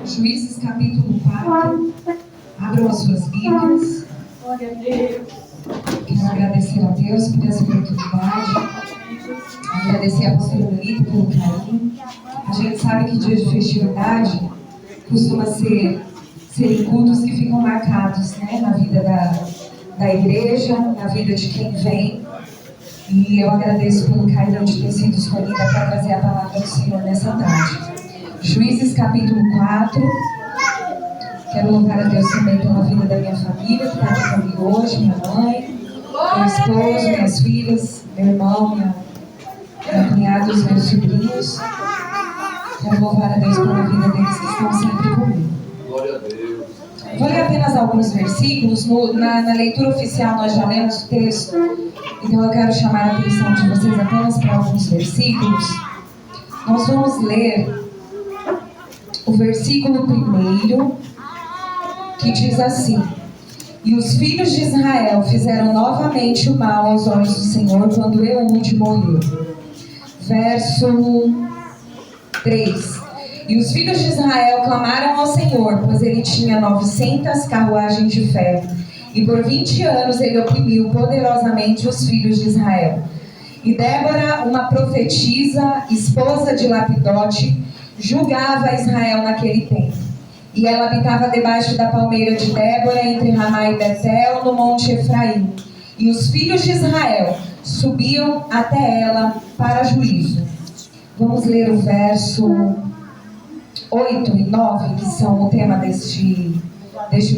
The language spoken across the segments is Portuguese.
Juízes capítulo 4. Abram as suas Bíblias. Quero agradecer a Deus por essa oportunidade. Agradecer a pastora Melita pelo carinho. A gente sabe que dia de festividade costuma ser cultos que ficam marcados, né, na vida da igreja, na vida de quem vem. E eu agradeço pelo carinho de ter sido escolhida para trazer a palavra do Senhor nessa tarde. Juízes capítulo 4. Quero louvar a Deus também pela vida da minha família, que está aqui comigo hoje, minha mãe, meu esposo, minhas filhas, meu irmão, meu cunhado, os meus sobrinhos. Quero louvar a Deus pela vida deles que estão sempre comigo. Glória a Deus. Vou ler apenas alguns versículos. Na leitura oficial nós já lemos o texto, então eu quero chamar a atenção de vocês apenas para alguns versículos. Nós vamos ler o versículo 1, que diz assim: E os filhos de Israel fizeram novamente o mal aos olhos do Senhor quando Eude morreu. Verso 3: E os filhos de Israel clamaram ao Senhor, pois ele tinha 900 carruagens de ferro, e por 20 anos ele oprimiu poderosamente os filhos de Israel. E Débora, uma profetisa, esposa de Lapidote, julgava Israel naquele tempo. E ela habitava debaixo da palmeira de Débora, entre Ramá e Betel, no monte Efraim. E os filhos de Israel subiam até ela para juízo. Vamos ler o verso 8 e 9, que são o tema deste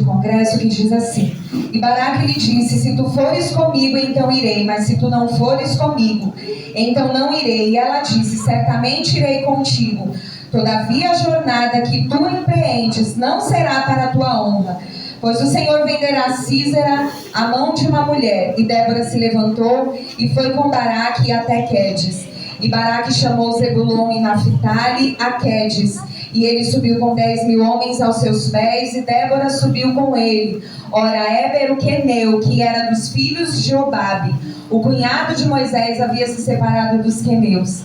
congresso, que diz assim: E Baraque lhe disse: Se tu fores comigo, então irei, mas se tu não fores comigo, então não irei. E ela disse: Certamente irei contigo. Todavia a jornada que tu empreendes não será para a tua honra, pois o Senhor venderá Sísera à mão de uma mulher. E Débora se levantou e foi com Baraque até Quedes. E Baraque chamou Zebulon e Naphtali a Quedes. E ele subiu com 10.000 homens aos seus pés, e Débora subiu com ele. Ora, Éber o queneu, que era dos filhos de Jobabe, o cunhado de Moisés, havia se separado dos queneus,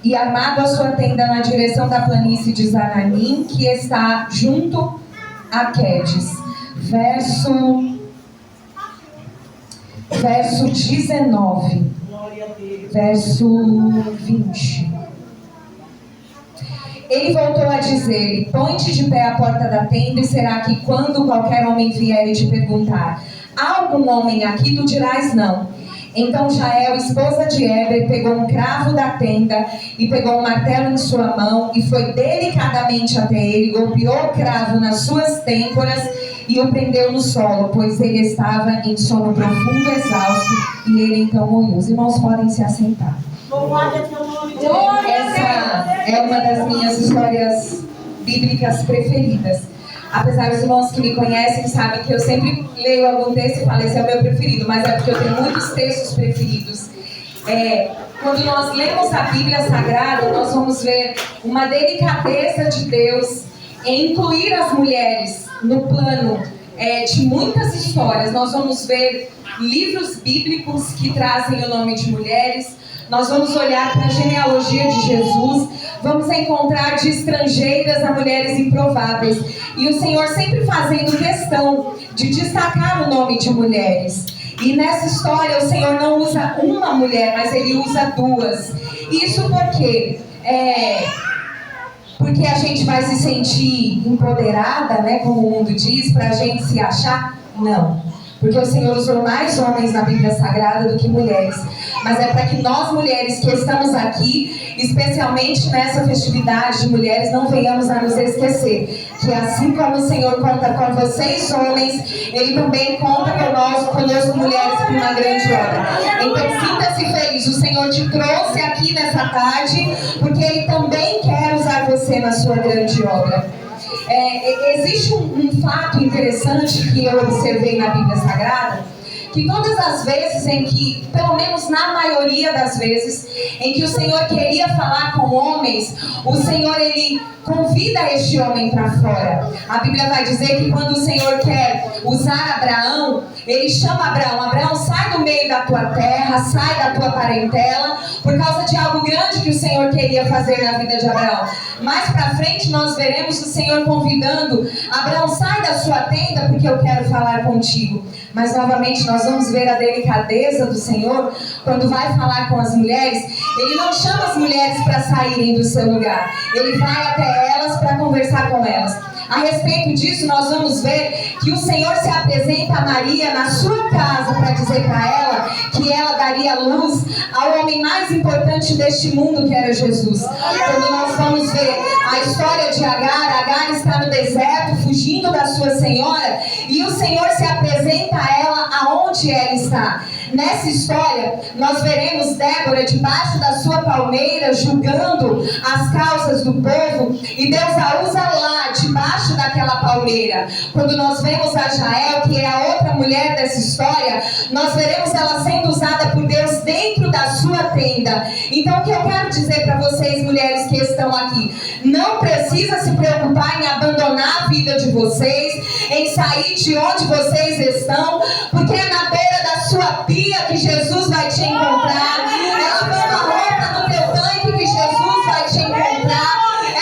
e armado a sua tenda na direção da planície de Zananim, que está junto a Quedes. Verso 19. Verso 20. Ele voltou a dizer-lhe: Põe-te de pé à porta da tenda, e será que quando qualquer homem vier e te perguntar: Há algum homem aqui? Tu dirás: Não. Então Jael, esposa de Éber, pegou um cravo da tenda e pegou um martelo em sua mão e foi delicadamente até ele, golpeou o cravo nas suas têmporas e o prendeu no solo, pois ele estava em sono profundo, exausto, e ele então morreu. Os irmãos podem se assentar. Essa é uma das minhas histórias bíblicas preferidas. Apesar dos irmãos que me conhecem sabem que eu sempre leio algum texto e falo: esse é o meu preferido, mas é porque eu tenho muitos textos preferidos. Quando nós lemos a Bíblia Sagrada, nós vamos ver uma delicadeza de Deus em incluir as mulheres no plano de muitas histórias. Nós vamos ver livros bíblicos que trazem o nome de mulheres. Nós vamos olhar para a genealogia de Jesus, vamos encontrar de estrangeiras a mulheres improváveis. E o Senhor sempre fazendo questão de destacar o nome de mulheres. E nessa história o Senhor não usa uma mulher, mas Ele usa duas. Isso porque a gente vai se sentir empoderada, né, como o mundo diz, para a gente se achar? Não. porque o Senhor usou mais homens na Bíblia Sagrada do que mulheres. Mas é para que nós mulheres que estamos aqui, especialmente nessa festividade de mulheres, não venhamos a nos esquecer que assim como o Senhor conta com vocês homens, Ele também conta conosco mulheres para uma grande obra. Então sinta-se feliz, o Senhor te trouxe aqui nessa tarde, porque Ele também quer usar você na sua grande obra. Existe um fato interessante que eu observei na Bíblia Sagrada, que todas as vezes em que, pelo menos na maioria das vezes, em que o Senhor queria falar com homens, o Senhor, Ele convida este homem para fora. A Bíblia vai dizer que quando o Senhor quer usar Abraão, Ele chama Abraão: Abraão, sai do meio da tua terra, sai da tua parentela, por causa de algo grande que o Senhor queria fazer na vida de Abraão. Mais para frente nós veremos o Senhor convidando: Abraão, sai da sua tenda, porque eu quero falar contigo. Mas novamente nós vamos ver a delicadeza do Senhor quando vai falar com as mulheres. Ele não chama as mulheres para saírem do seu lugar, Ele vai até elas para conversar com elas. A respeito disso, nós vamos ver que o Senhor se apresenta a Maria na sua casa para dizer para ela que ela daria luz ao homem mais importante deste mundo, que era Jesus. Quando nós vamos ver a história de Agar está no deserto, fugindo da sua senhora, e o Senhor se apresenta a ela aonde ela está. Nessa história, nós veremos Débora debaixo da sua palmeira, julgando as causas do povo, e Deus a usa lá, debaixo daquela palmeira. Quando nós vemos a Jael, que é a outra mulher dessa história, nós veremos ela sendo usada por Deus dentro da sua tenda. Então, o que eu quero dizer para vocês, mulheres que estão aqui: não precisa se preocupar em abandonar a vida de vocês, em sair de onde vocês estão, porque é na beira da sua pia que Jesus vai te encontrar, é lavando a roupa no teu tanque que Jesus vai te encontrar,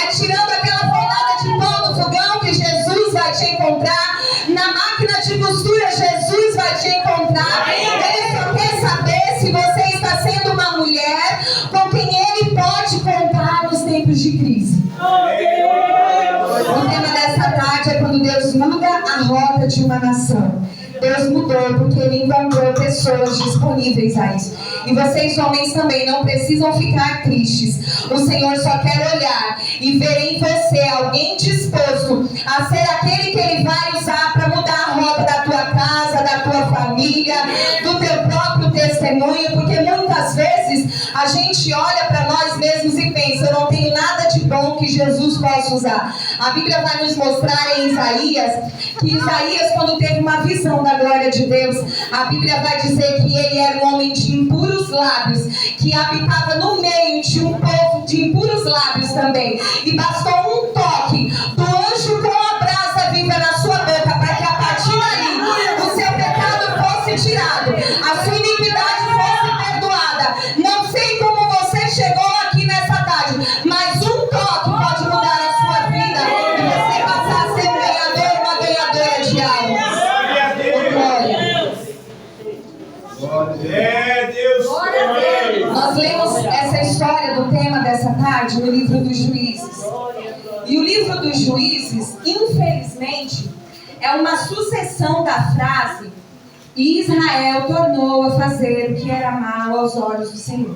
é tirando aquela folhada de pão do fogão que Jesus vai te encontrar, na máquina de costura Jesus vai te encontrar. Ele só quer saber se você está sendo uma mulher com quem Ele pode contar nos tempos de crise. O tema dessa tarde é quando Deus muda a rota de uma nação. Deus mudou porque Ele encontrou pessoas disponíveis a isso. E vocês homens também não precisam ficar tristes. O Senhor só quer olhar e ver em você alguém disposto a ser aquele que Ele vai usar para mudar a rota da tua casa, da tua família, do teu próprio testemunho. Porque muitas vezes a gente olha para nós mesmos e pensa: eu não tenho nada de bom que Jesus possa usar. A Bíblia vai nos mostrar em Isaías, que Isaías, quando teve uma visão da glória de Deus, a Bíblia vai dizer que ele era um homem de impuros lábios, que habitava no meio de um povo de impuros lábios também, e bastou um toque do anjo com a brasa viva na sua boca para que a partir daí o seu pecado fosse tirado, a sua iniquidade fosse perdoada. Não sei como você chegou aqui nessa tarde, mas um toque pode mudar a sua vida e você passar a ser um ganhador, uma ganhadora de almas. Nós lemos essa história do tema dessa tarde no livro dos Juízes. E o livro dos Juízes, infelizmente, é uma sucessão da frase: e Israel tornou a fazer o que era mal aos olhos do Senhor.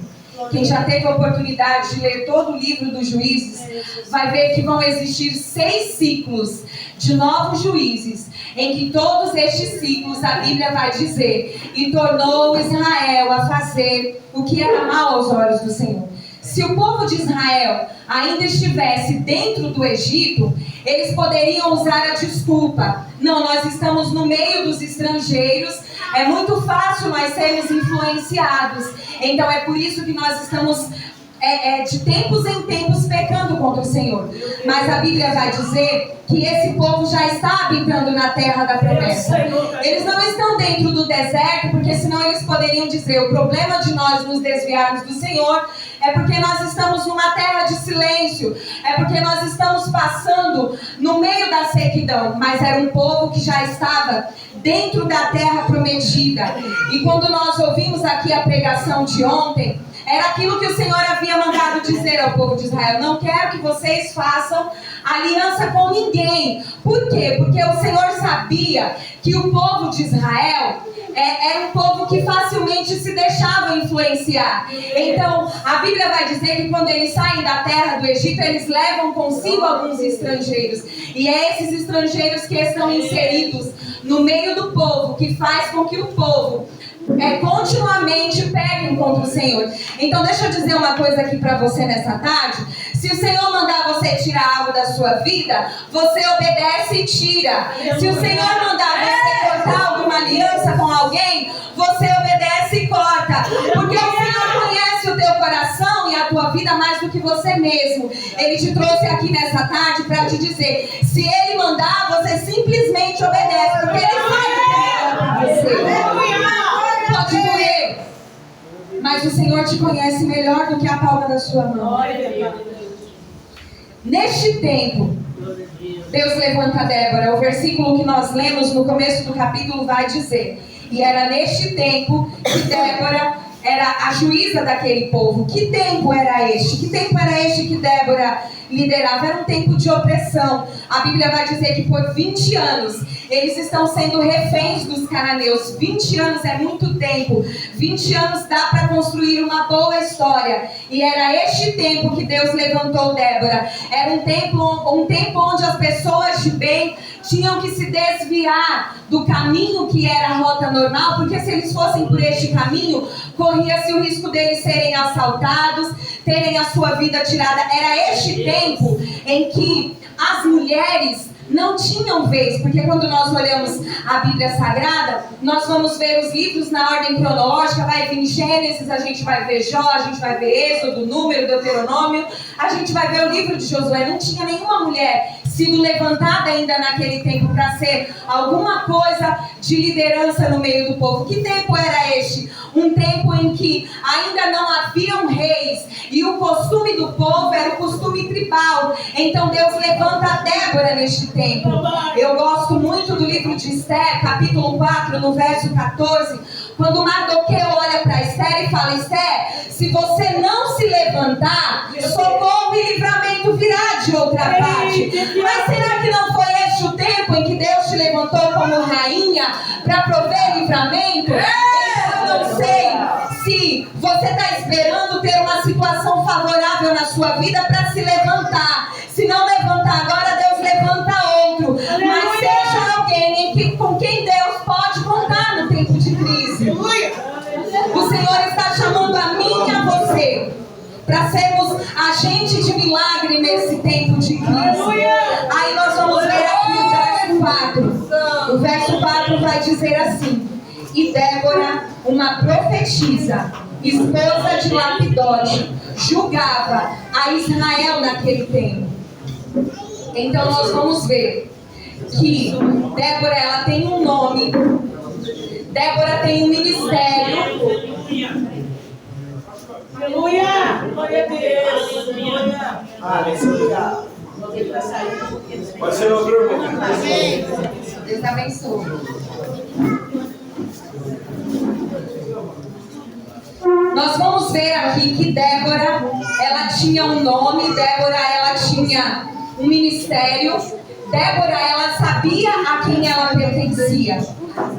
Quem já teve a oportunidade de ler todo o livro dos Juízes vai ver que vão existir 6 ciclos de novos juízes, em que todos estes ciclos a Bíblia vai dizer: e tornou Israel a fazer o que era mal aos olhos do Senhor. Se o povo de Israel ainda estivesse dentro do Egito, eles poderiam usar a desculpa: não, nós estamos no meio dos estrangeiros, é muito fácil nós sermos influenciados, então é por isso que nós estamos de tempos em tempos pecando contra o Senhor. Mas a Bíblia vai dizer que esse povo já está habitando na terra da promessa. Eles não estão dentro do deserto, porque senão eles poderiam dizer: o problema de nós nos desviarmos do Senhor é porque nós estamos numa terra de silêncio, é porque nós estamos passando no meio da sequidão. Mas era um povo que já estava dentro da terra prometida. E quando nós ouvimos aqui a pregação de ontem, Era aquilo que o Senhor havia mandado dizer ao povo de Israel: não quero que vocês façam aliança com ninguém. Por quê? Porque o Senhor sabia que o povo de Israel era um povo que facilmente se deixava influenciar. Então, a Bíblia vai dizer que quando eles saem da terra do Egito, eles levam consigo alguns estrangeiros. E é esses estrangeiros que estão inseridos no meio do povo, que faz com que o povo continuamente peguem contra o Senhor. Então deixa eu dizer uma coisa aqui para você nessa tarde. Se o Senhor mandar você tirar algo da sua vida, você obedece e tira. Se o Senhor mandar você cortar alguma aliança com alguém, você obedece e corta. Porque o Senhor conhece o teu coração e a tua vida mais do que você mesmo. Ele te trouxe aqui nessa tarde para te dizer: se Ele mandar, você simplesmente obedece, porque Ele sabe o que é melhor para você. Pode doer, mas o Senhor te conhece melhor do que a palma da sua mão. Neste tempo, Deus levanta Débora. O versículo que nós lemos no começo do capítulo vai dizer: e era neste tempo que Débora era a juíza daquele povo. Que tempo era este? Que tempo era este que Débora liderava? Era um tempo de opressão. A Bíblia vai dizer que por 20 anos eles estão sendo reféns dos cananeus. 20 anos é muito tempo. 20 anos dá para construir uma boa história. E era este tempo que Deus levantou Débora. Era um tempo onde as pessoas de bem tinham que se desviar do caminho que era a rota normal, porque se eles fossem por este caminho, corria-se o risco deles serem assaltados, terem a sua vida tirada. Era este tempo em que as mulheres não tinham vez, porque quando nós olhamos a Bíblia Sagrada, nós vamos ver os livros na ordem cronológica. Vai vir Gênesis, a gente vai ver Jó, a gente vai ver Êxodo, Número, Deuteronômio, a gente vai ver o livro de Josué. Não tinha nenhuma mulher sido levantada ainda naquele tempo para ser alguma coisa de liderança no meio do povo. Que tempo era este? Um tempo em que ainda não haviam reis, e o costume do povo era o costume tribal. Então Deus levanta Débora neste tempo. Eu gosto muito do livro de Esther, capítulo 4, no verso 14, quando Mardoqueu olha para Esther e fala: Esther, se você não se levantar, socorro e livramento virá de outra parte. Mas será que não foi este o tempo em que Deus te levantou como rainha para prover livramento? Eu não sei se você está esperando ter uma situação favorável na sua vida para se levantar. Se não levantar agora, Deus levanta outro. Mas seja alguém com quem Deus pode contar no tempo de crise. O Senhor está chamando a mim e a você para sermos agente de milagre nesse tempo de crise. Aí nós vamos ver aqui o verso 4. O verso 4 vai dizer assim: e Débora, uma profetisa, esposa de Lapidote, julgava a Israel naquele tempo. Então nós vamos ver que Débora, ela tem um nome, Débora tem um ministério. Aleluia! Glória a Deus! Aleluia! Pode ser uma pergunta. Deus abençoe. Nós vamos ver aqui que Débora, ela tinha um nome, Débora, ela tinha um ministério, Débora, ela sabia a quem ela pertencia.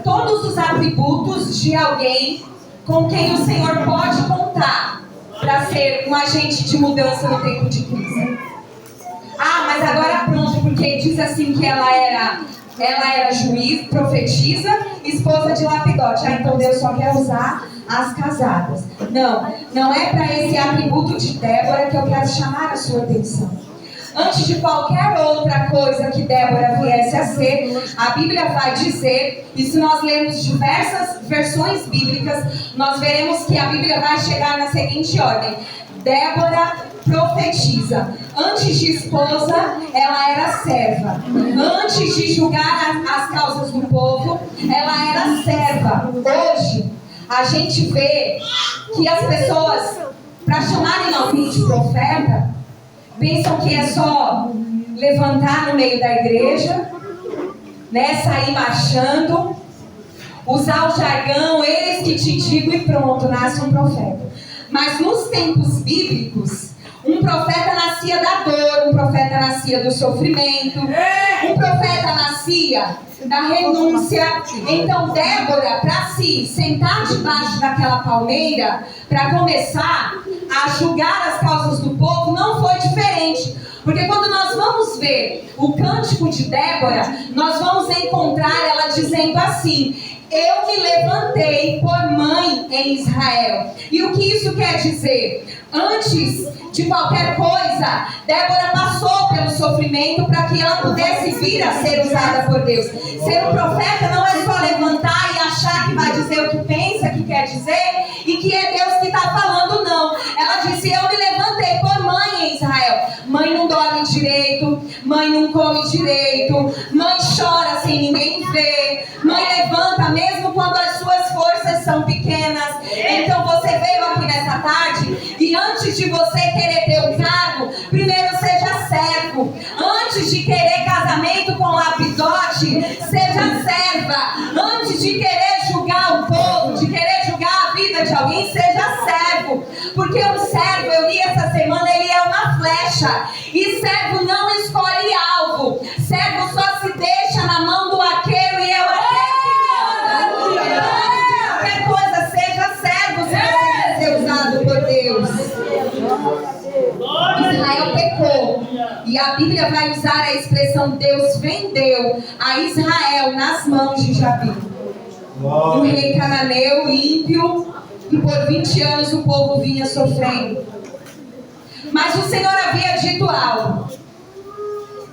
Todos os atributos de alguém com quem o Senhor pode contar para ser um agente de mudança no tempo de crise. Ah, mas agora pronto, porque diz assim que ela era juiz, profetisa, esposa de Lapidote. Ah, então Deus só quer usar as casadas. Não é para esse atributo de Débora que eu quero chamar a sua atenção. Antes de qualquer outra coisa que Débora viesse a ser, a Bíblia vai dizer, e se nós lermos diversas versões bíblicas, nós veremos que a Bíblia vai chegar na seguinte ordem: Débora profetiza. Antes de esposa, ela era serva. Antes de julgar as causas do povo, ela era serva. Hoje, a gente vê que as pessoas, para chamarem alguém de profeta, pensam que é só levantar no meio da igreja, né, sair marchando, usar o jargão, eles que te digo, e pronto, nasce um profeta. Mas nos tempos bíblicos, um profeta nascia da dor, um profeta nascia do sofrimento, um profeta nascia da renúncia. Então Débora, para se sentar debaixo daquela palmeira, para começar a julgar as causas do povo, não foi diferente. Porque quando nós vamos ver o cântico de Débora, nós vamos encontrar ela dizendo assim: eu me levantei por mãe em Israel. E o que isso quer dizer? Antes de qualquer coisa, Débora passou pelo sofrimento para que ela pudesse vir a ser usada por Deus. Ser um profeta não é só levantar e achar que vai dizer o que pensa, que quer dizer, e que é Deus que está falando, não. Ela disse: eu me levantei por mãe em Israel. Mãe não dorme direito, mãe não come direito, mãe chora sem ninguém ver, mãe levanta mesmo quando as suas forças são pequenas. Então você veio aqui nessa tarde e antes de você querer ter um cargo, primeiro seja servo. Antes de querer casamento com lapidote, seja serva. Antes de querer julgar o povo, de querer julgar a vida de alguém, seja servo. Porque um servo, eu li essa semana, ele é uma flecha. E servo não escolhe alvo. Servo só se deixa na mão do arqueiro e é o arqueiro que manda. Então, antes de qualquer coisa, seja servo se você quer ser usado por Deus. Israel pecou. E a Bíblia vai usar a expressão: Deus vendeu a Israel nas mãos de Jabim, um rei cananeu, ímpio, e por 20 anos o povo vinha sofrendo. Mas o Senhor havia dito algo: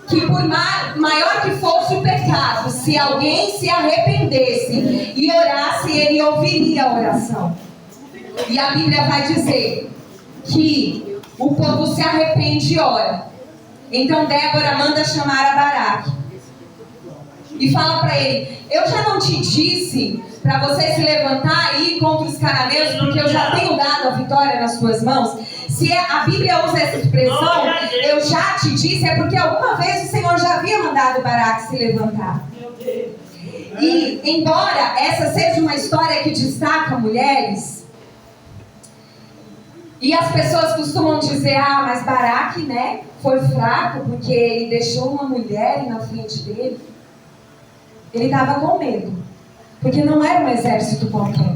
que por maior que fosse o pecado, se alguém se arrependesse e orasse, ele ouviria a oração. E a Bíblia vai dizer que o povo se arrepende e ora. Então Débora manda chamar a Baraque e fala para ele: eu já não te disse para você se levantar e ir contra os cananeus, porque eu já tenho dado a vitória nas suas mãos? Se a Bíblia usa essa expressão, eu já te disse, é porque alguma vez o Senhor já havia mandado Baraque se levantar. E embora essa seja uma história que destaca mulheres, e as pessoas costumam dizer: ah, mas Baraque, né, foi fraco porque ele deixou uma mulher na frente dele. Ele estava com medo, porque não era um exército qualquer.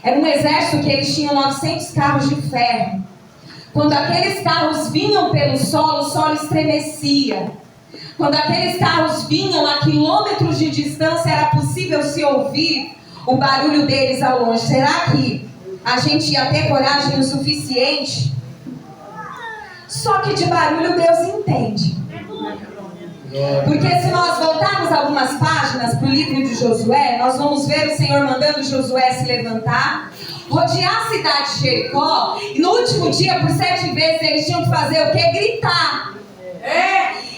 Era um exército que eles tinham 900 carros de ferro. Quando aqueles carros vinham pelo solo, o solo estremecia. Quando aqueles carros vinham a quilômetros de distância, era possível se ouvir o barulho deles ao longe. Será que a gente ia ter coragem o suficiente? Só que de barulho Deus entende. Porque se nós voltarmos algumas páginas para o livro de Josué, nós vamos ver o Senhor mandando Josué se levantar, rodear a cidade de Jericó, e no último dia, por 7 vezes, eles tinham que fazer o quê? Gritar.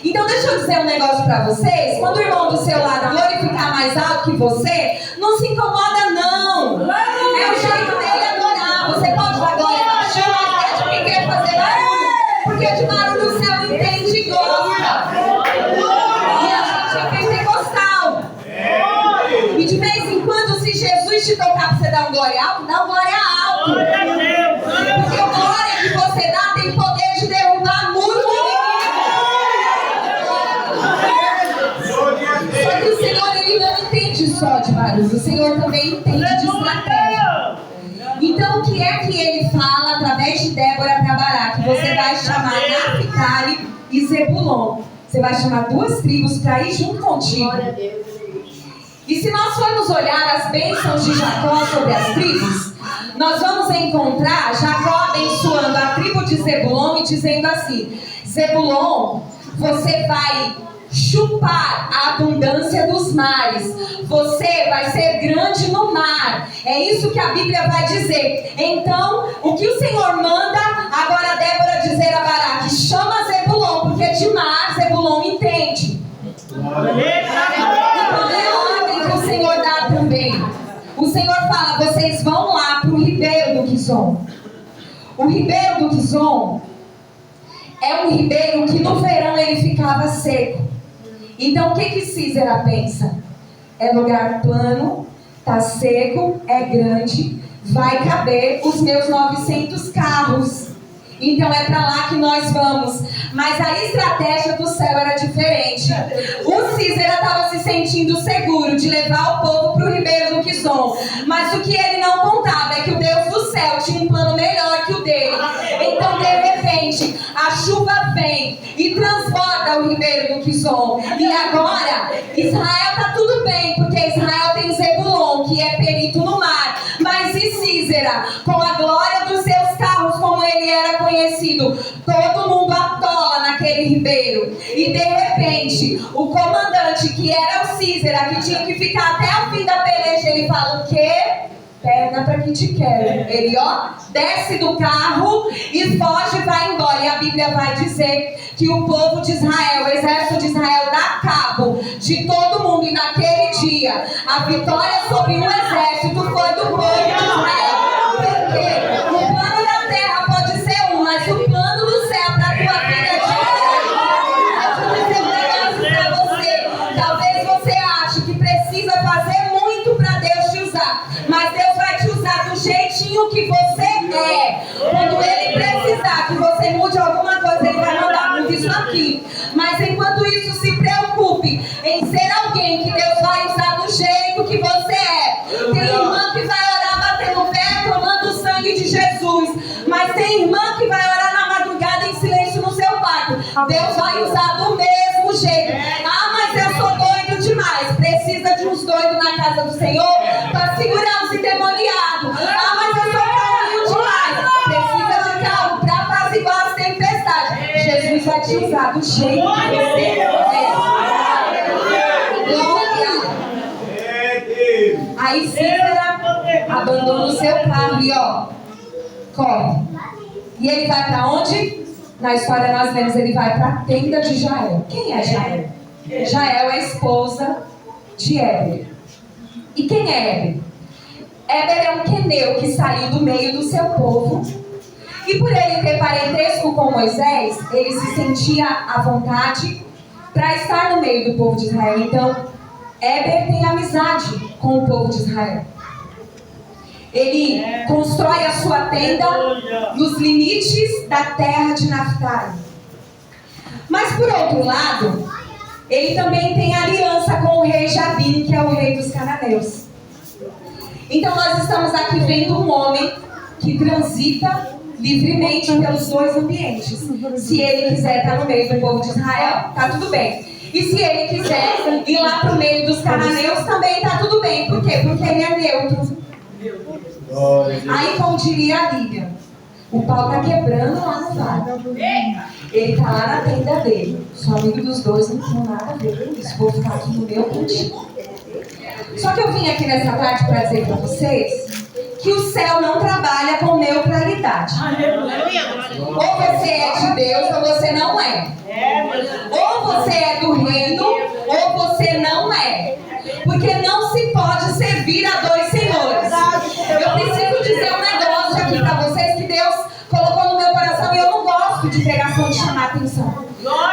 Então deixa eu dizer um negócio para vocês: quando o irmão do seu lado glorificar mais alto que você, não se incomoda não. É o jeito dele adorar. Você pode dar glória na chama, mas deixa quem quer fazer barulho, porque de barulho o céu entende e gosta. E a gente é pentecostal. E de vez em quando, se Jesus te tocar para você dar um glória alto, dá um glória alto. Porque o glória que você dá tem poder de derrubar muros do inimigo. Só que o Senhor, ele não entende só de barulho, o Senhor também entende de estratégia. Então o que é que ele fala através de Débora para Baraque? Você vai chamar Naphtali e Zebulon. Você vai chamar 2 tribos para ir junto contigo. E se nós formos olhar as bênçãos de Jacó sobre as tribos, nós vamos encontrar Jacó abençoando a tribo de Zebulon e dizendo assim: Zebulon, você vai chupar a abundância dos mares, você vai ser grande no mar. É isso que a Bíblia vai dizer. Então, o que o Senhor manda agora Débora dizer a Baraque: chama Zebulon, porque de mar Zebulon entende. Então é a ordem que o Senhor dá também. O Senhor fala: vocês vão lá para o ribeiro do Quizon. O ribeiro do Quizon é um ribeiro que no verão ele ficava seco. Então o que Císera pensa? É lugar plano, tá seco, é grande, vai caber os meus 900 carros. Então é para lá que nós vamos. Mas a estratégia do céu era diferente. O Císera estava se sentindo seguro de levar o povo para o Ribeiro do Quizon. Mas o que ele não contava é que o Deus do céu tinha um plano melhor que o dele. Então, de repente, a chuva vem e transborda o Ribeiro do Quizon. E agora, Israel está tudo bem, porque Israel tem Zebulon, que é perito no mar. Mas e Císera, com a glória dos seus carros, como ele era conhecido, todo mundo atola naquele ribeiro. E de repente, o comandante, que era o Císera, que tinha que ficar até o fim da peleja, ele fala: o quê? Pega pra que te quero. Ele, desce do carro e foge e vai embora. E a Bíblia vai dizer que o povo de Israel, o exército de Israel, dá cabo de todo mundo. E naquele dia, a vitória sobre o exército foi do povo de Israel. Porque o plano da terra pode ser um, mas o plano do céu para a tua vida é diferente. Eu vou dizer um negócio para você. Talvez você ache que precisa fazer muito para Deus te usar, mas Deus vai te usar do jeitinho que você é. Quando Ele precisar que você mude alguma coisa, Ele vai mandar muito isso aqui. Mas enquanto isso, se preocupe em ser alguém que Deus vai usar do jeito que você é. Tem irmã que vai orar batendo o pé, tomando o sangue de Jesus. Mas tem irmã que vai orar na madrugada em silêncio no seu quarto. Deus vai usar do mesmo jeito. Ah, mas eu sou doido demais. Precisa de uns doidos na casa do Senhor para segurar os endemoniados. Ah, mas eu sou calminho demais. Precisa de calmo para apaziguar as tempestades. Jesus vai te usar do jeito que você é. Glória. Aí Císera abandona o seu carro e corre. E ele vai para onde? Na história nós vemos, ele vai para a tenda de Jael. Quem é Jael? Jael é a esposa de Éber. E quem é Éber? Éber é um queneu que saiu do meio do seu povo. E por ele ter parentesco com Moisés, ele se sentia à vontade para estar no meio do povo de Israel. Então, Éber tem amizade com o povo de Israel. Ele constrói a sua tenda nos limites da terra de Naftali. Mas por outro lado, ele também tem aliança com o rei Jabim, que é o rei dos cananeus. Então nós estamos aqui vendo um homem que transita livremente pelos dois ambientes. Se ele quiser estar no meio do povo de Israel, tá tudo bem. E se ele quiser ir lá para o meio dos cananeus, também tá tudo bem. Por quê? Porque ele é neutro. Aí, como diria a Lívia, o pau tá quebrando lá no vale. Ele tá lá na tenda dele. Sou amigo dos dois, não tem nada a ver com isso. Vou ficar aqui no meu cantinho. Só que eu vim aqui nessa tarde para dizer para vocês que o céu não trabalha com neutralidade. Ou você é de Deus ou você não é. Ou você é do reino ou você não é. Porque não se pode servir a dois senhores. Eu preciso dizer um negócio aqui para vocês que Deus colocou no meu coração e eu não gosto de pregação de chamar atenção.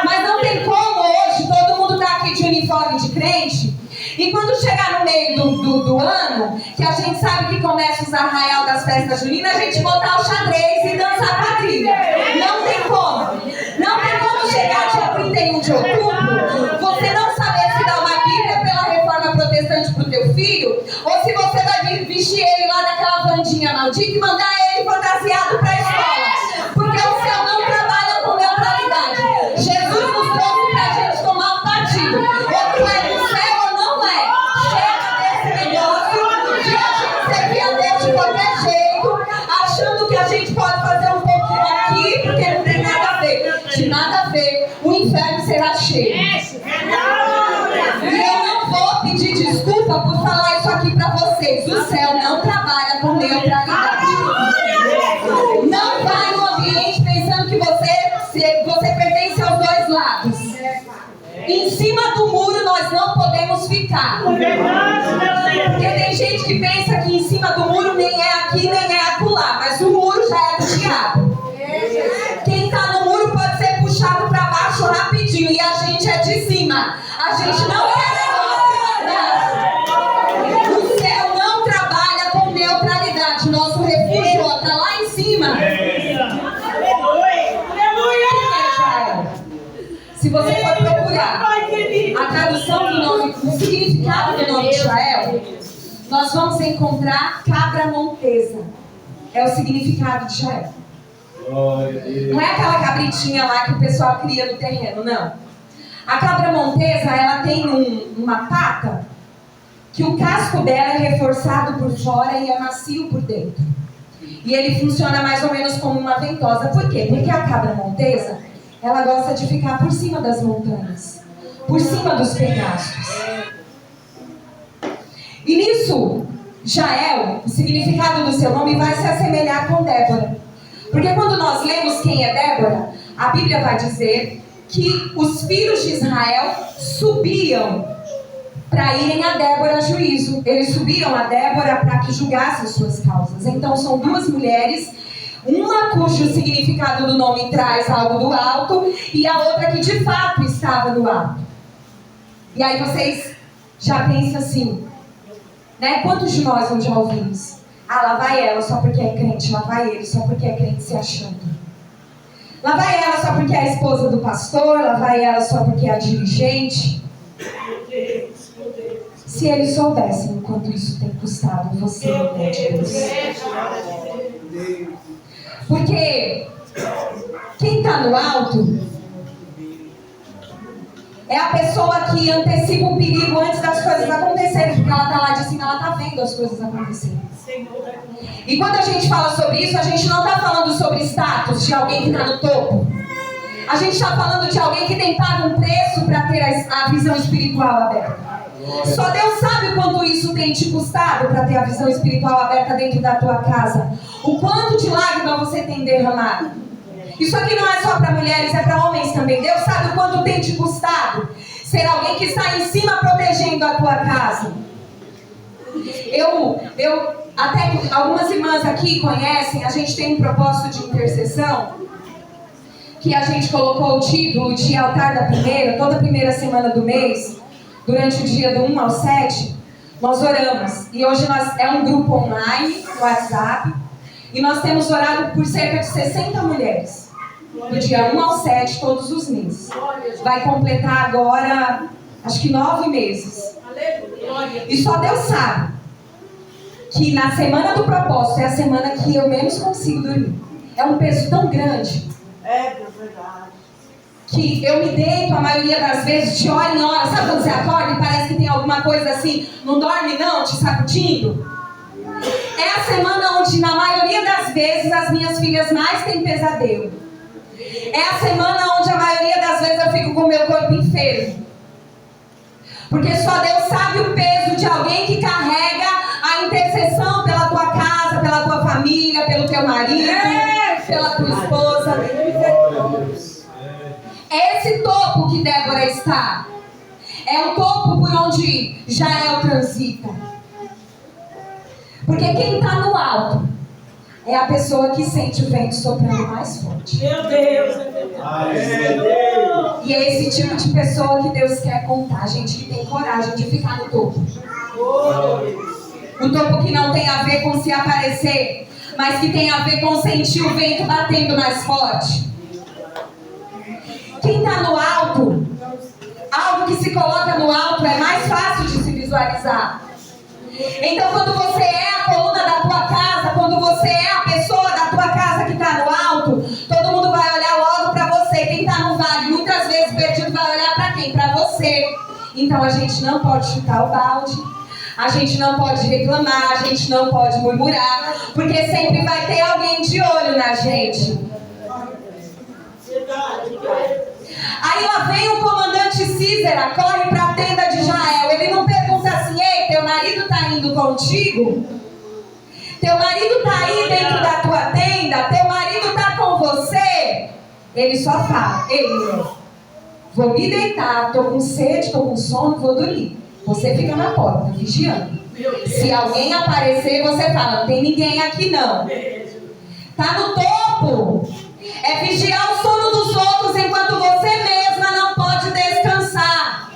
Mas não tem como hoje todo mundo tá aqui de uniforme de crente e quando chegar no meio do ano, que a gente sabe que começa os arraial das festas juninas, a gente botar o xadrez e dançar quadrilha. Não tem como. Não tem como chegar dia 31 de outubro, você não saber se dá uma Bíblia pela reforma protestante pro teu filho, ou se você vai vestir ele lá daquela vandinha maldita e mandar ele fantasiado pra escola. Porque o céu não trabalha com neutralidade. Jesus nos trouxe pra gente tomar um partido. Ou tu é do céu ou não é. Chega desse negócio de a gente servir a Deus de qualquer jeito, achando que a gente pode fazer um pouquinho aqui, porque não tem nada a ver. De nada a ver, o inferno será cheio. E eu não vou pedir desculpa por falar isso aqui pra vocês. O céu não trabalha com neutralidade. Não vai no ambiente pensando que você pertence aos dois lados. Em cima do muro nós não podemos ficar. Porque tem gente que pensa que em cima do muro nem é aqui, nem é acolá. Mas o muro já é do diabo. Quem está no muro pode ser puxado para baixo rapidinho. E a gente é de cima. A gente não quer negócio. O céu não trabalha com neutralidade. Nós cima. Aleluia. Quem é Israel? Se você for procurar a tradução do nome, o significado do nome Israel, nós vamos encontrar cabra montesa. É o significado de Israel. Não é aquela cabritinha lá que o pessoal cria no terreno, não. A cabra montesa, ela tem uma pata que o casco dela é reforçado por fora e é macio por dentro. E ele funciona mais ou menos como uma ventosa. Por quê? Porque a cabra montesa, ela gosta de ficar por cima das montanhas, por cima dos penhascos. E nisso, Jael, o significado do seu nome vai se assemelhar com Débora. Porque quando nós lemos quem é Débora, a Bíblia vai dizer que os filhos de Israel subiam para irem a Débora a juízo. Eles subiam a Débora para que julgasse as suas causas. Então são duas mulheres, uma cujo significado do nome traz algo do alto e a outra que de fato estava no alto. E aí vocês já pensam assim, né? Quantos de nós não já ouvimos? Ah, lá vai ela só porque é crente, lá vai ele só porque é crente se achando. Lá vai ela só porque é a esposa do pastor, lá vai ela só porque é a dirigente. Se eles soubessem o quanto isso tem custado você, mulher de Deus. Porque quem está no alto é a pessoa que antecipa o perigo antes das coisas acontecerem, porque ela está lá de cima, ela está vendo as coisas acontecerem. E quando a gente fala sobre isso, a gente não está falando sobre status de alguém que está no topo. A gente está falando de alguém que tem pago um preço para ter a visão espiritual aberta. Só Deus sabe o quanto isso tem te custado para ter a visão espiritual aberta dentro da tua casa. O quanto de lágrima você tem derramado. Isso aqui não é só para mulheres, é para homens também. Deus sabe o quanto tem te custado ser alguém que está em cima protegendo a tua casa. Eu até algumas irmãs aqui conhecem, a gente tem um propósito de intercessão, que a gente colocou o título de Altar da Primeira. Toda primeira semana do mês, durante o dia do 1 ao 7, nós oramos. E hoje é um grupo online, no WhatsApp, e nós temos orado por cerca de 60 mulheres. Do dia 1 ao 7, todos os meses. Vai completar agora, acho que 9 meses. E só Deus sabe que na semana do propósito é a semana que eu menos consigo dormir. É um peso tão grande. É verdade. Que eu me deito a maioria das vezes de hora em hora. Sabe quando você acorda e parece que tem alguma coisa assim, não dorme não, te sacudindo? É a semana onde na maioria das vezes as minhas filhas mais têm pesadelo. É a semana onde a maioria das vezes eu fico com o meu corpo enfermo. Porque só Deus sabe o peso de alguém que carrega a intercessão pela tua casa, pela tua família, pelo teu marido, pela tua esposa. É esse topo que Débora está. É o topo por onde Jael transita. Porque quem está no alto é a pessoa que sente o vento soprando mais forte. Meu Deus, E é esse tipo de pessoa que Deus quer contar. Gente que tem coragem de ficar no topo. O topo que não tem a ver com se aparecer, mas que tem a ver com sentir o vento batendo mais forte. Quem está no alto, algo que se coloca no alto é mais fácil de se visualizar. Então quando você é a coluna da tua casa, quando você é a pessoa da tua casa que está no alto, todo mundo vai olhar logo para você. Quem está no vale, muitas vezes perdido, vai olhar para quem? Para você. Então a gente não pode chutar o balde, a gente não pode reclamar, a gente não pode murmurar, porque sempre vai ter alguém de olho na gente. Aí lá vem o comandante Císera, corre para a tenda de Jael. Ele não pergunta assim: ei, teu marido está indo contigo? Teu marido está aí dentro da tua tenda? Teu marido está com você? Ele só fala: ei, mulher, vou me deitar, estou com sede, estou com sono, vou dormir. Você fica na porta, vigiando. Se alguém aparecer, você fala: não tem ninguém aqui não. Está no topo. É vigiar o sono dos outros enquanto você mesma não pode descansar.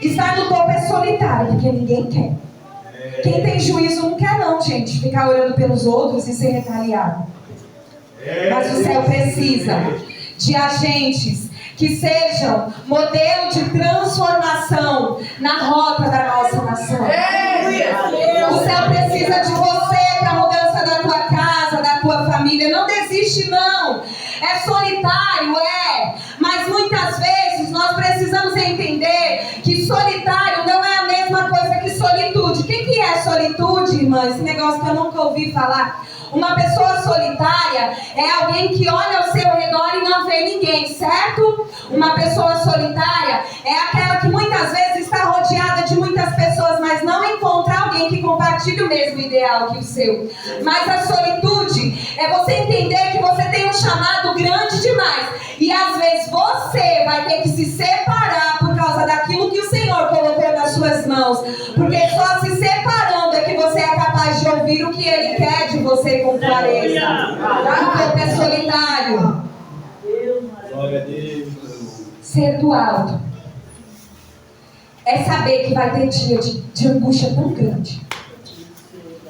Estar no topo é solitário, porque ninguém quer. Quem tem juízo não quer não, gente, ficar orando pelos outros e ser retaliado. Mas o céu precisa de agentes que sejam modelo de transformação na rota da nossa nação. O céu precisa de você para a mudança da tua casa, da tua família. Não desiste não. É solitário, mas muitas vezes nós precisamos entender que solitário não é a mesma coisa que solitude. O que é solitude, irmã? Esse negócio que eu nunca ouvi falar. Uma pessoa solitária é alguém que olha ao seu redor e não vê ninguém, certo? Uma pessoa solitária é aquela que muitas vezes está rodeada de muitas pessoas, mas não encontra alguém que compartilhe o mesmo ideal que o seu. Mas a solitude é você entender que você tem um chamado grande demais. E às vezes você vai ter que se separar por causa daquilo que o Senhor colocou nas suas mãos. Porque só se separando é que você é capaz de ouvir o que Ele quer de você com clareza. O corpo é solitário. Glória a Deus. Ser do alto é saber que vai ter dia de angústia tão grande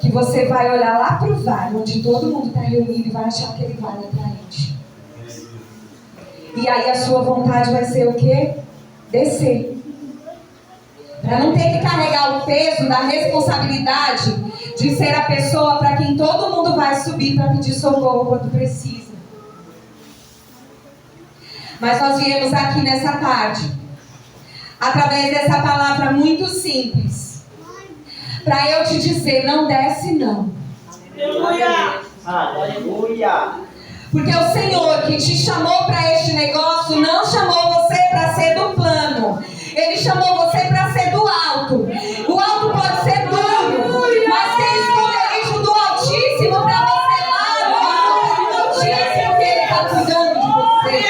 que você vai olhar lá para o vale onde todo mundo está reunido e vai achar aquele vale atraente. E aí a sua vontade vai ser o quê? Descer. Para não ter que carregar o peso da responsabilidade de ser a pessoa para quem todo mundo vai subir para pedir socorro quando precisa. Mas nós viemos aqui nessa tarde, através dessa palavra muito simples, para eu te dizer, não desce não. Aleluia. Aleluia. Porque o Senhor que te chamou para este negócio não chamou você para ser do plano. Ele chamou você para ser do alto. O alto pode ser duro, mas tem esconderijo do Altíssimo para você lá no alto do Altíssimo que Ele está cuidando de você.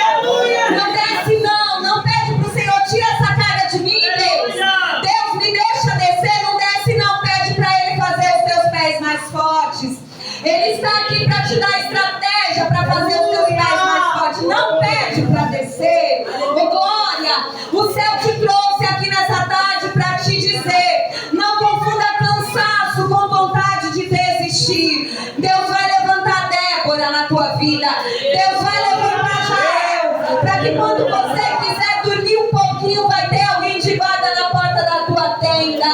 Não desce não, não pede para o Senhor, tira essa cara de mim, Deus. Deus me deixa descer, não desce não, pede para Ele fazer os teus pés mais fortes. Ele está aqui para te dar estratégia para fazer os teus pés mais fortes. Não pede para descer. Oh, glória! O céu te trouxe aqui nessa tarde para te dizer: não confunda cansaço com vontade de desistir. Deus vai levantar Débora na tua vida. Deus vai levantar Jael. Para que quando você quiser dormir um pouquinho, vai ter alguém de guarda na porta da tua tenda.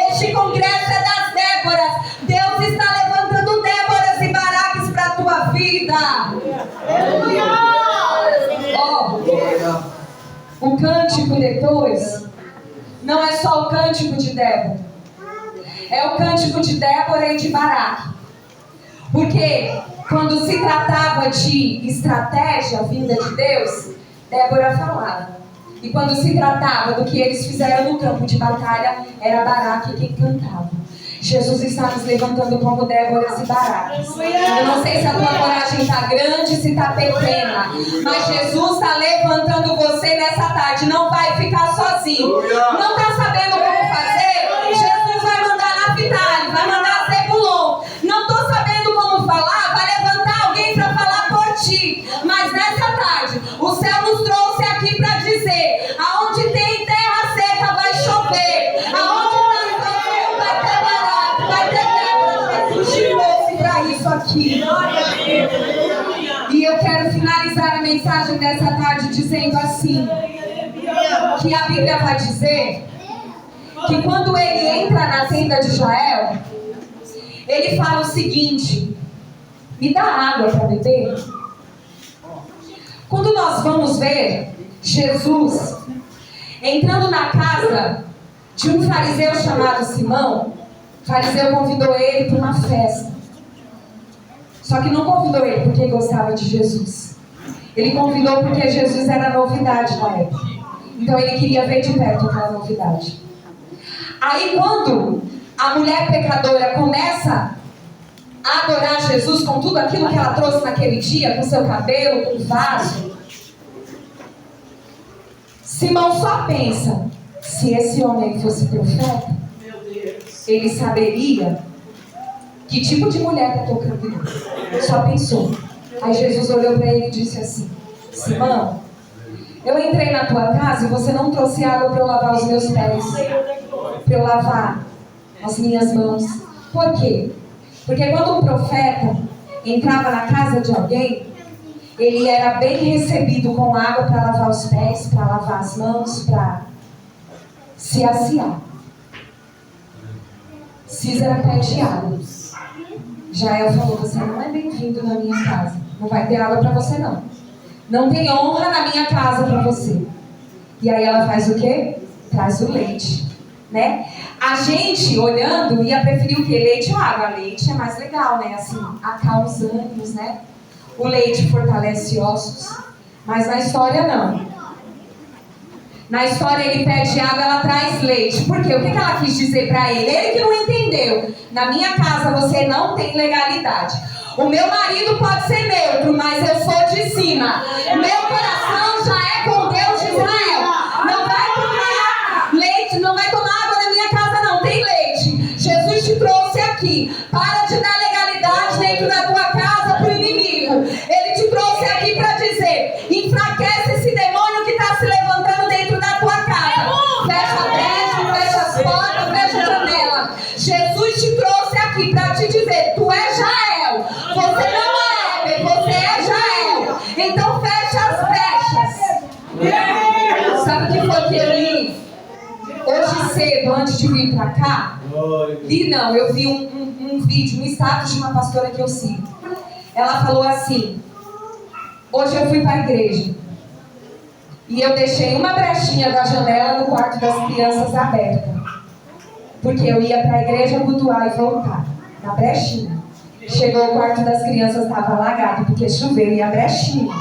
Este congresso é das Déboras. Deus está levantando Déboras e Baraques para a tua vida. O cântico depois não é só o cântico de Débora, é o cântico de Débora e de Baraque. Porque quando se tratava de estratégia vinda de Deus, Débora falava. E quando se tratava do que eles fizeram no campo de batalha, era Baraque quem cantava. Jesus está nos levantando como Déboras e Baraques. Eu não sei se a tua coragem está grande, se está pequena, mas Jesus está levantando você nessa tarde. Não vai ficar sozinho. Não está sabendo como fazer? Jesus vai mandar Naftali, vai mandar Zebulon. Não estou sabendo como falar? Vai levantar alguém para falar por ti. Mas nessa tarde, o céu nos trouxe aqui para dizer: aonde tem terra seca vai chover. Aonde vai ter barato, vai ter Débora. Jesus te trouxe para isso aqui. E eu quero finalizar a mensagem dessa tarde dizendo assim: que a Bíblia vai dizer que quando ele entra na tenda de Jael, ele fala o seguinte: me dá água para beber. Quando nós vamos ver Jesus entrando na casa de um fariseu chamado Simão, o fariseu convidou ele para uma festa. Só que não convidou ele porque gostava de Jesus. Ele convidou porque Jesus era a novidade da época. Então ele queria ver de perto aquela novidade. Aí quando a mulher pecadora começa a adorar Jesus com tudo aquilo que ela trouxe naquele dia, com seu cabelo, com o vaso, Simão só pensa: se esse homem fosse profeta, ele saberia que tipo de mulher está tocando ele. Só pensou. Aí Jesus olhou para ele e disse assim: Simão, eu entrei na tua casa e você não trouxe água para eu lavar os meus pés, para eu lavar as minhas mãos, Por quê? Porque quando um profeta entrava na casa de alguém, ele era bem recebido com água para lavar os pés, para lavar as mãos, para se assear. Císara pede água. Jael falou: você não é bem-vindo na minha casa. Não vai ter água para você não. Não tem honra na minha casa para você. E aí ela faz o quê? Traz o leite, né? A gente, olhando, ia preferir o quê? Leite ou água? Leite é mais legal, né? Assim, acalma os ânimos, né? O leite fortalece ossos. Mas na história, não. Na história, ele pede água, ela traz leite. Por quê? O que ela quis dizer para ele? Ele que não entendeu. Na minha casa, você não tem legalidade. O meu marido pode ser neutro, mas eu sou de cima. O meu coração já é com Deus de Israel. Não vai tomar leite, não vai tomar água na minha casa, não. Tem leite. Jesus te trouxe aqui. Para de dar legalidade dentro da tua casa para o inimigo. Ele te trouxe aqui para dizer: enfraquece esse demônio que está se levantando dentro da tua casa. Fecha a brecha, fecha as portas, fecha a janela. Jesus te trouxe aqui para te dizer: tu és Jael. Você não é Éber, você é Jael. Então fecha as brechas. Sabe o que foi que eu li? Hoje cedo, antes de vir para cá, li não, eu vi um vídeo, um status de uma pastora que eu sigo. Ela falou assim: hoje eu fui para a igreja e eu deixei uma brechinha da janela no quarto das crianças aberta, porque eu ia para a igreja cultuar e voltar, na brechinha. Chegou o quarto das crianças, estava alagado, porque choveu e a brechinha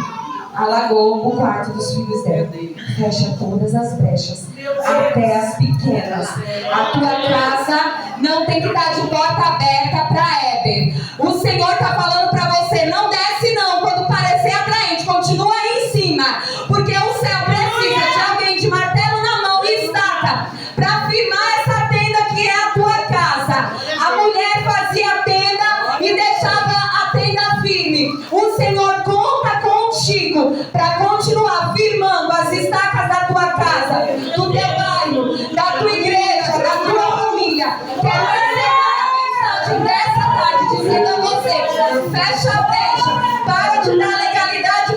alagou o quarto dos filhos dela. Fecha todas as brechas, até as pequenas. A tua casa não tem que estar de porta aberta para Éber. O Senhor está falando para você: não desce não, quando parecer atraente, continua aí em cima, porque o céu precisa de alguém de martelo na mão e estaca para firmar essa tenda que é a tua casa. A mulher fazia a tenda e deixava a tenda firme. O Senhor conta contigo para continuar firmando as estacas da tua casa, do teu bairro, da tua igreja, da tua família. Quero encerrar a mensagem dessa tarde dizendo a você: fecha a brecha, para de dar legalidade